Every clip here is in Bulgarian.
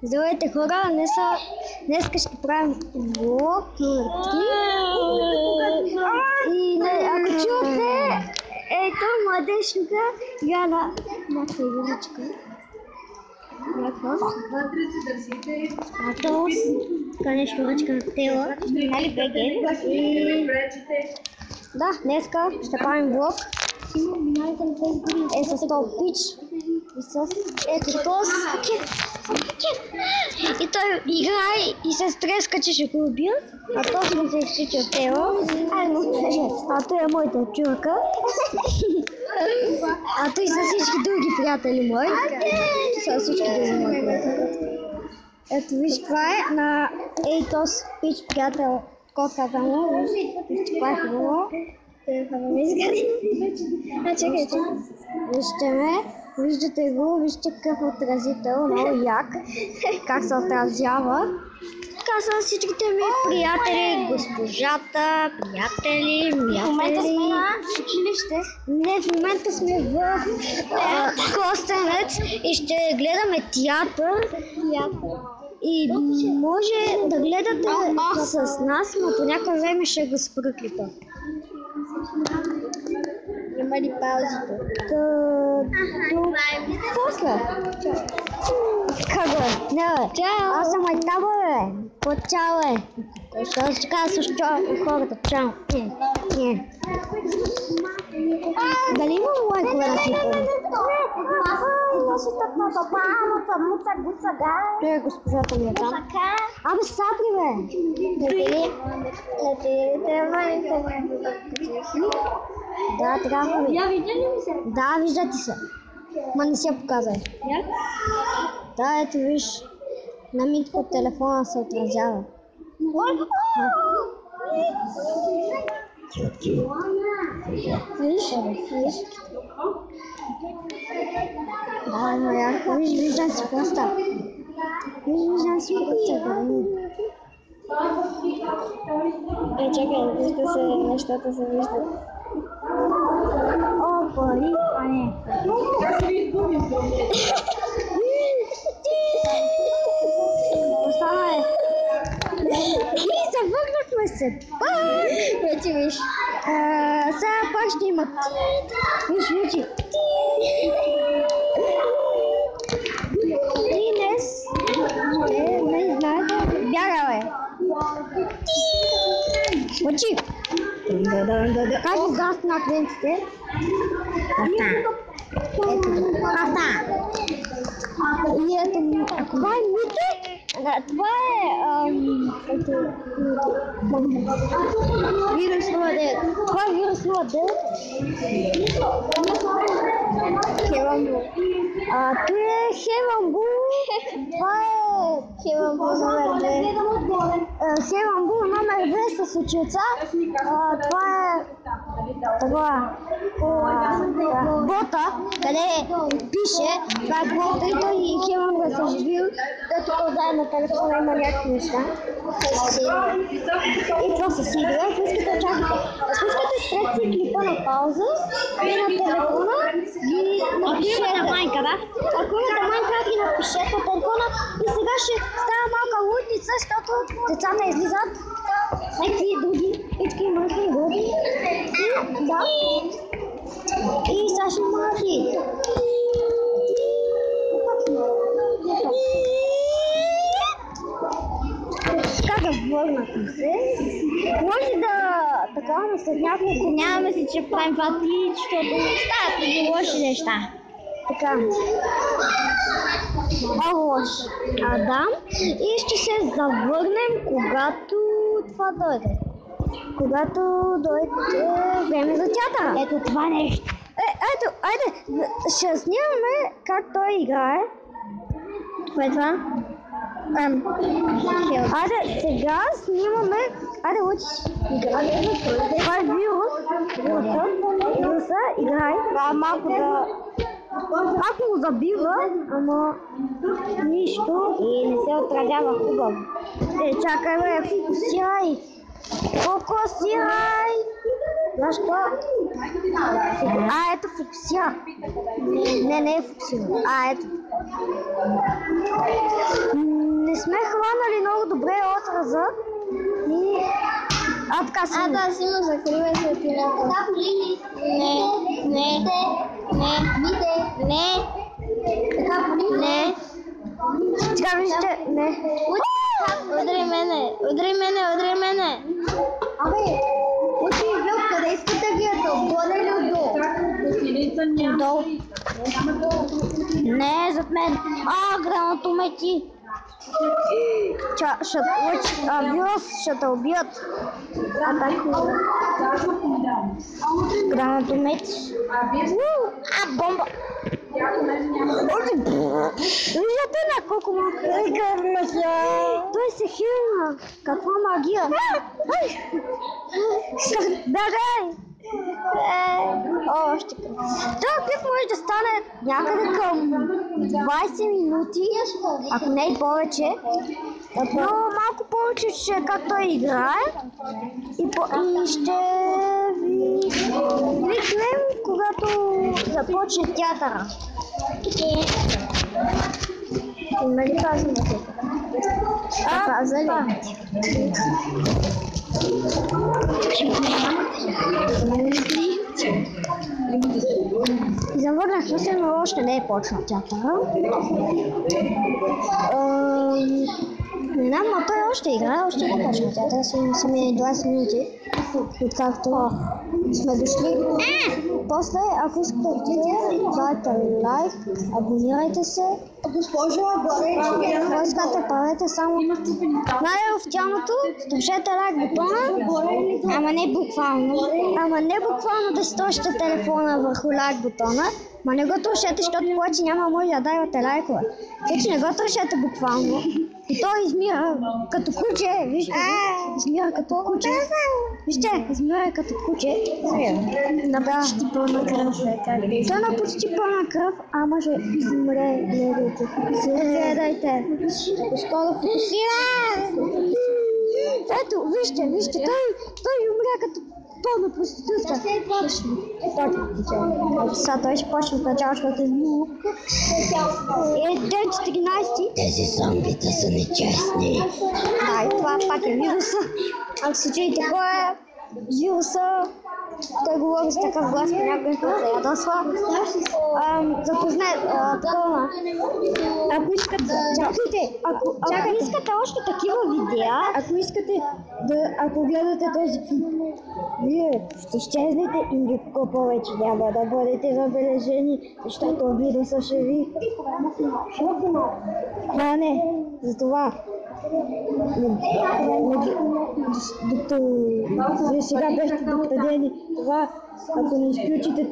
Здравейте хора, днеска ще правим влог номер 3. И ако чувате, ето младежка игра на някаква игричка. Атос, така нещо ръчка на тела. Нали БГ? Да, днеска ще правим влог. Е с този пич. И с ето този. И той играе и се стреска, че ще го убият. А този му се изключи от тело. А той е моята чурка. А той са всички други приятели мои. Са всички други мои приятели. Ето виж това е на Ейтос пич приятел. Котката му. Виж това е хубаво. Чакай. Виждате го, вижте какъв отразител, много як, как се отразява. Така са всичките ми приятели, госпожата, приятели. В момента сме на училище. Не, в момента сме в Костенец и ще гледаме театър. И може да гледате с нас, но по някакво време ще го спра клипа. Има ли паузите? После. Как бе? Не бе. Аз съм Айтаба бе. По-чао бе. Защото ще кажа също хората. Чао. Не. Дали има лайкове на клипа? Той е госпожата ми е там. Абе сапри бе. Да, трябва да ви. Я видя ли ми се? Да, виждате се. Ма не си я показай. Да, ето виж. На Митко телефона се отразява. Виж? Да, но ярко. Виж, виждам си пръста. Виждам си пръста. Чакай, вижда се, нещата се виждат. О, пари, а не. Остана е. И завърнахме се. Вече виж. Сега пак ще има. Виж, вече. И днес. Не знаете. Бяга, бе. Мъчи! Как го гасна на клиентите? И ето, това е Мито? Това е вирус 09. Това е вирус 09. Хевамбу. Това е Хевамбу. Това е Хевамбу номер 2. Хевамбу номер 2 с очилца. Това е бота, къде пише, това е бота и той Хевамбу е съживил, да тук отзаед на телефона има някакви неща. И това се сидва, ако искате чакате. Ако искате спрете клипа на пауза и на телефона ги напишете. Ако имате Майнкрафт ги напишете на телефона и сега ще става малка лудница, защото децата излизат някакви други ички мъжни годи. Да. И сега ще мъжи. Така да върнахме се. Може да така, но след няколко нямаме се, че правим пати, защото стават и лоши неща. Така. Лоши. Адам. И ще се завърнем, когато това дойде. Когато дойде време за театъра. Ето това нещо. Ето, айде, ще снимаме как той играе. Кое е това? Айде, сега снимаме. Айде, учиш. Това е вируса, играй. Това малко да... Малко му забива, ама нищо и не се отразява хубаво. Чакай бе, фокусирай. Фокусирай! Защо? Ето фокусира. Не е фокусира. Ето. сме хванали много добре отраза и... така си. Да, Симо, закривай светлината. Не. Така, не. Така вижте, не. Удари мене. Абе, учи Вил, къде искате вие? Отгоре или отдолу? Долу. Не, зад мен. Гранатомети. Вирус ще те убият. Гранатомети. Бомба. Виждате на колко малко той се хилна. Каква магия. Бягай. Още. Този клип може да стане някъде към 20 минути, ако не и повече. Но малко повече ще как той играе и ще ви викнем, когато започне театъра. Нали казваме тук? Казали. Завърнахме се, но още не е почнал театъра. Не знам, но той още играе, още не е почнал театъра. Са ми 20 минути, откакто сме дошли. После, ако искате, дайте лайк, абонирайте се. Госпожо, Ако искате, правете само най-официалното, стопшете лайк бутона, ама не буквално да си точите телефона върху лайк бутона, ма не го трошете, защото повече няма може да давате лайкове. Вече не го трошете буквално. И той измира като куче, вижте, измира като куче. Вижте, измира като куче. На почти пълна кръв. Той на почти пълна кръв, ама ще измре. Гледайте. Скоро фокусира. Ето, вижте, той умря като пълна проститутка. Сега той ще почне в начало, защото е много. Ден 14. Тези зомбита са нечестни. И това пак е вируса. Ако се чуете кой е вируса, той говори с такъв глас, понякога се ядосва. Запознай такова. Ако искате още такива видеа, ако гледате този клип, вие ще изчезнете и никога повече няма да бъдете забележени, защото вируса ще ви хване. Затова докато вие сега бяхте доктадени, това ако не изключите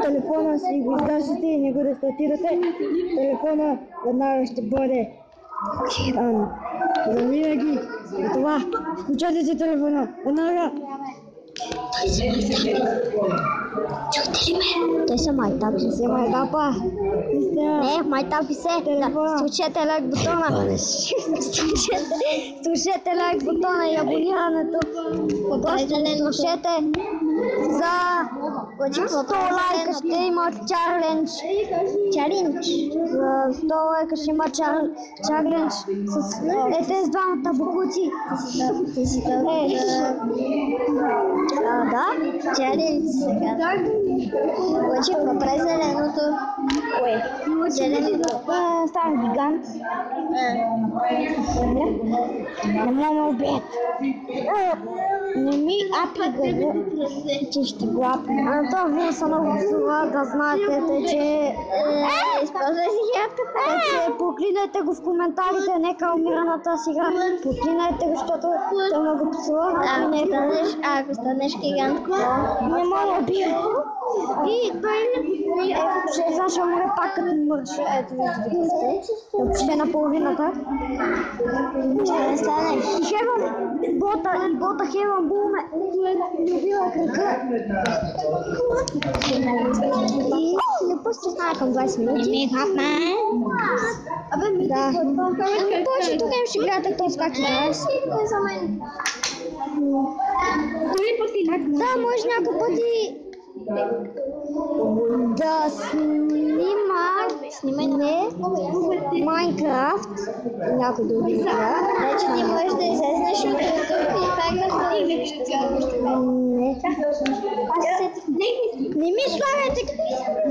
телефона си, го изгасите и не го рестартирате, телефона веднага ще бъде завинаги. И това, включете си телефона, веднага. Чухте ли ме? Той са майтапи. Не, майтапи се. Слушайте лайк бутона. Слушайте лайк бутона и абонирането. Слушайте за 100 лайка ще има чарлендж. За 100 лайка ще има чарлендж с тези двамата букуци. Да, чарлендж сега. Учи въпре зеленото. Кое? Зеленото. Става гигант. Не мога ме убият. Не ми апи го, че ще го апи. Това вие са много това да знаете, че... Използвай си херката. Поклинайте го в коментарите, нека умираната си игра. Поклинайте го, защото той много псува. Ако станеш гигантко, не мога да убия. И той ще умре пак като мърш. Ето виждате. Ще на половината. ще не станеш. И бота Хеван Бул ме убила крака. И не пусти знае към 20 минути. Ми хапна. Абе, ми да. Повече тук им ще гледате този как играе. За мен. Да, може няколко пъти Да снима не Майнкрафт и някой други игра. Значи ти можеш да излезнеш от YouTube и пак да ходиш. Не ми слагайте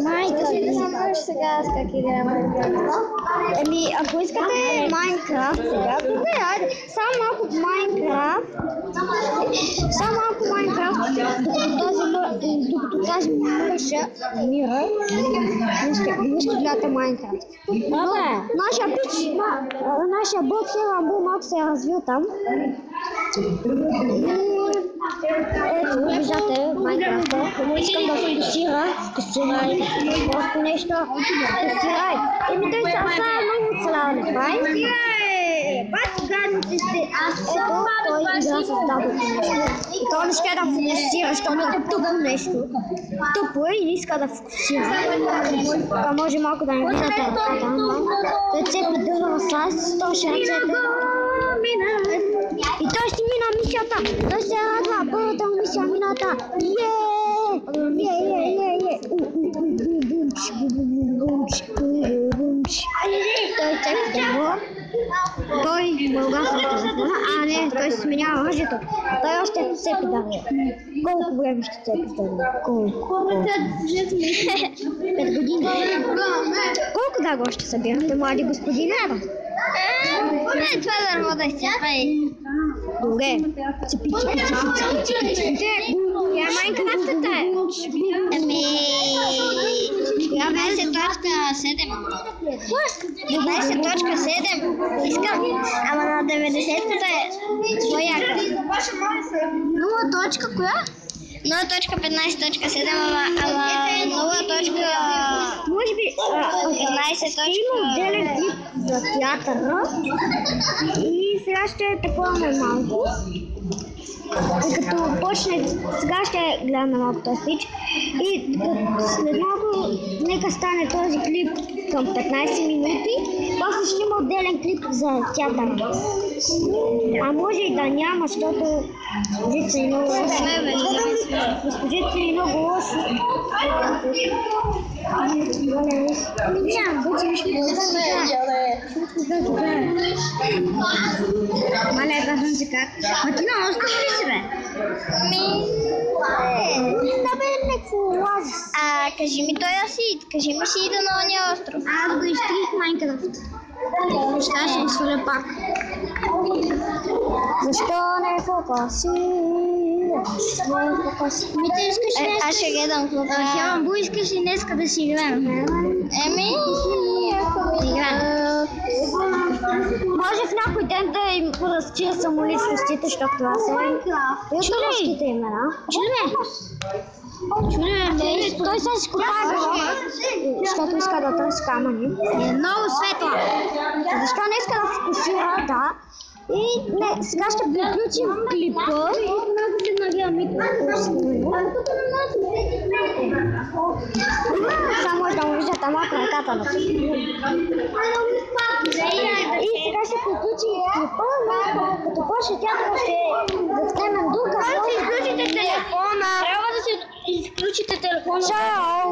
Майнкрафт. да се можеш сега аз как играя Майнкрафт. Еми, ако искате Майнкрафт сега, добре, айде. Само малко Майнкрафт. Само малко Майнкрафт, докато тази мърша мира, вие ще гледате Майнкрафт. Нашия бот Хеламбо малко се е развил там. Ето, виждате Майнкрафта. Искам да фокусира. Фокусирай. Просто нещо. Фокусирай. Еми той сега много оцеляване прави. Бати гадните сте. Ето, той игра с дабото нещо. И той не иска да фокусира, защото е тъпо нещо. Тъпо е и не иска да фокусира. Така може малко да не видите ръката. Той цепи дърва с то ще ръцете. И той ще мина мисията. Той ще радва първата му мисия мината. Той цепи дърва. Той мългаса в телефона, а не, той се сменява мъжето. Той още цепи дърва. Колко време ще цепи дърва? Колко? 5 години. Колко дърва още събирате, млади господине? Не, това дърво да изцепа и... Добре. Цепи. Я Майнкрафтата е. Ами... 12.7. Искам. Ама на 90-ката е свояка. 0 точка коя? 0.15.7, ама 0. Може би 15. има отделен клип за театъра и сега ще е такова малко. И като почне, сега ще гледаме малко този спич и след малко нека стане този клип към 15 минути, после ще има отделен клип за театъра. А може и да няма, защото вижте е много лошо. Госпожите е много лошо. Мале, казвам се как. Ма ти на още ли си, бе? Кажи ми той Асид, кажи ми си ида на ония остров. Аз го изтрих Майнкрафт. Сега ще го сваля пак. Защо не фокусира? Ми ти искаш нещо? Аз ще гледам какво правя. Хеламбо, искаш ли днеска да си играем? Еми, играем. Може в някой ден да им разчия самоличностите, защото това са ютубърските имена. Чули, той се изкопава, защото иска да търси камъни. Е много светла. Защо не иска да фокусира, да. И не, сега ще приключим клипа. Само може да му виждате малко ръката на това. И сега ще приключим клипа, но като почне тя ще заснемем друга. Трябва да си изключите телефона. Чао!